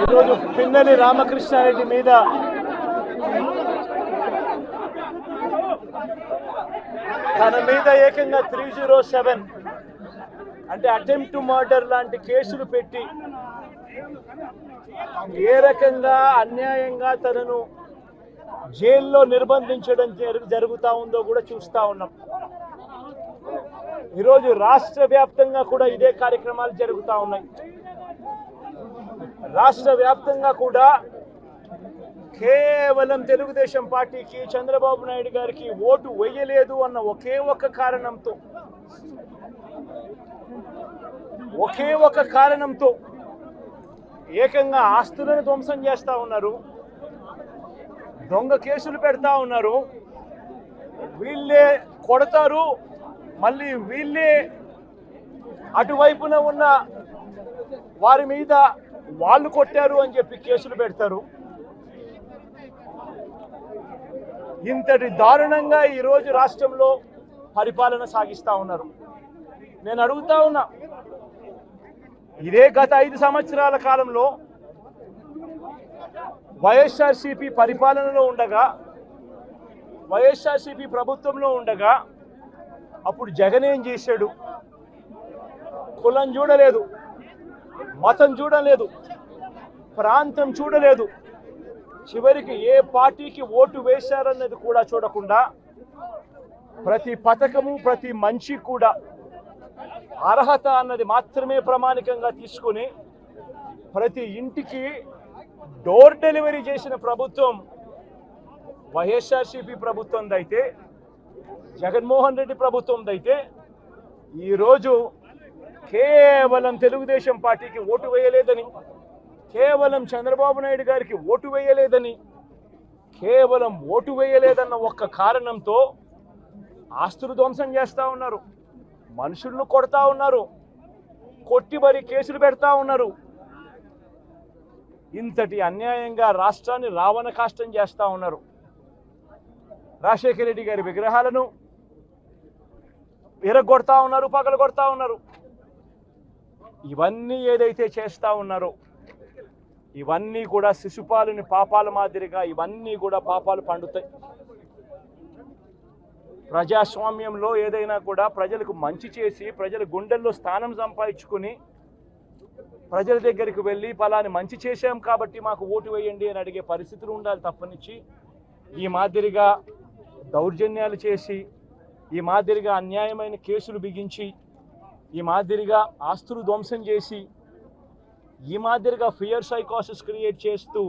ఈరోజు పిన్నెల్లి రామకృష్ణారెడ్డి మీద తన మీద ఏకంగా 307 అంటే అటెంప్ట్ టు మర్డర్ లాంటి కేసులు పెట్టి ఏ రకంగా అన్యాయంగా తనను జైల్లో నిర్బంధించడం జరుగుతూ ఉందో కూడా చూస్తూ ఉన్నాం. ఈరోజు రాష్ట్ర వ్యాప్తంగా కూడా ఇదే కార్యక్రమాలు జరుగుతూ ఉన్నాయి. రాష్ట్ర వ్యాప్తంగా కూడా కేవలం తెలుగుదేశం పార్టీకి చంద్రబాబు నాయుడు గారికి ఓటు వేయలేదు అన్న ఒకే ఒక కారణంతో ఏకంగా ఆస్తులను ధ్వంసం చేస్తూ ఉన్నారు, దొంగ కేసులు పెడతా ఉన్నారు. వీళ్ళే కొడతారు, మళ్ళీ వీళ్ళే అటువైపున ఉన్న వారి మీద వాళ్ళు కొట్టారు అని చెప్పి కేసులు పెడతారు. ఇంతటి దారుణంగా ఈరోజు రాష్ట్రంలో పరిపాలన సాగిస్తూ ఉన్నారు. నేను అడుగుతా ఉన్నా, ఇదే గత 5 సంవత్సరాల కాలంలో వైఎస్ఆర్సీపీ పరిపాలనలో ఉండగా, వైఎస్ఆర్సీపీ ప్రభుత్వంలో ఉండగా అప్పుడు జగన్ ఏం చేశాడు? కులం చూడలేదు, మతం చూడలేదు, ప్రాంతం చూడలేదు, చివరికి ఏ పార్టీకి ఓటు వేశారన్నది కూడా చూడకుండా ప్రతి పథకము ప్రతి మనిషి కూడా అర్హత అన్నది మాత్రమే ప్రామాణికంగా తీసుకుని ప్రతి ఇంటికి డోర్ డెలివరీ చేసిన ప్రభుత్వం వైఎస్ఆర్సీపీ ప్రభుత్వందైతే, జగన్మోహన్ రెడ్డి ప్రభుత్వందైతే ఈరోజు కేవలం తెలుగుదేశం పార్టీకి ఓటు వేయలేదని, కేవలం చంద్రబాబు నాయుడు గారికి ఓటు వేయలేదని, కేవలం ఓటు వేయలేదన్న ఒక్క కారణంతో ఆస్తులు ధ్వంసం చేస్తూ ఉన్నారు, మనుషులను కొడతా ఉన్నారు, కొట్టి మరి కేసులు పెడతా ఉన్నారు. ఇంతటి అన్యాయంగా రాష్ట్రాన్ని రావణ కాష్టం చేస్తూ ఉన్నారు. రాజశేఖర రెడ్డి గారి విగ్రహాలను విరగొడతా ఉన్నారు, పగలగొడతా ఉన్నారు. ఇవన్నీ ఏదైతే చేస్తూ ఉన్నారో ఇవన్నీ కూడా శిశుపాలుని పాపాల మాదిరిగా ఇవన్నీ కూడా పాపాలు పండుతాయి. ప్రజాస్వామ్యంలో ఏదైనా కూడా ప్రజలకు మంచి చేసి ప్రజల గుండెల్లో స్థానం సంపాదించుకుని ప్రజల దగ్గరికి వెళ్ళి పలాని మంచి చేశాం కాబట్టి మాకు ఓటు వేయండి అని అడిగే పరిస్థితులు ఉండాలి తప్పనిచ్చి ఈ మాదిరిగా దౌర్జన్యాలు చేసి, ఈ మాదిరిగా అన్యాయమైన కేసులు బిగించి, ఈ మాదిరిగా ఆస్తులు ధ్వంసం చేసి, ఈ మాదిరిగా ఫియర్ సైకోసిస్ క్రియేట్ చేస్తూ